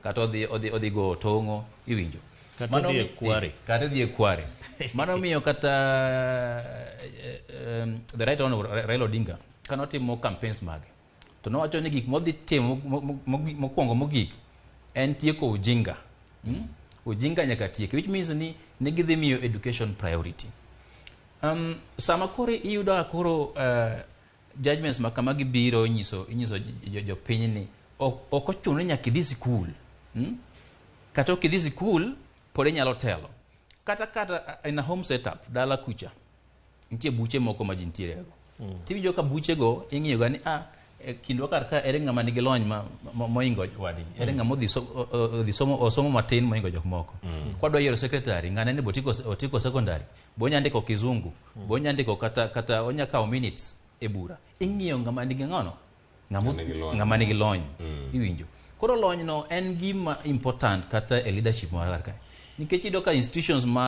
kata odhi go tongo iwinjo kata odhi e kware mano miyo kata the right honorable Raila Odinga kanotimo campaigns mage to nowacho ni gik modhi timo mokwongo mogik en tieko ujinga ujinga nyaka tieke, which means ni gidhi miyo education priority. Sama koro iyudo koro judgments ma kama gibiro inyiso jopiny ni ok ochuno nyaka idhi sikul, kata ok idhi sikul pod inyalo telo, kata in a home setup dala kucha nitie buche moko ma ji nitiere go tiwinjo ka buche go ing'iyo ga ni kindwa kar ka ere ng'ama nigi lony moingo wadgi, ere ng'ama odhi somo matin moingo jok moko. Kwadwa yiero secretary ng'ane ni otiko secondary, bonyandiko kizungu, bonyandiko kata onyakawo minutes e bura, ing'iyo ng'ama nigi ng'ama nigi lony iwinjo. Koro lony no en gima important kata e leadership mar kar kae, nikech iyudo ka institutions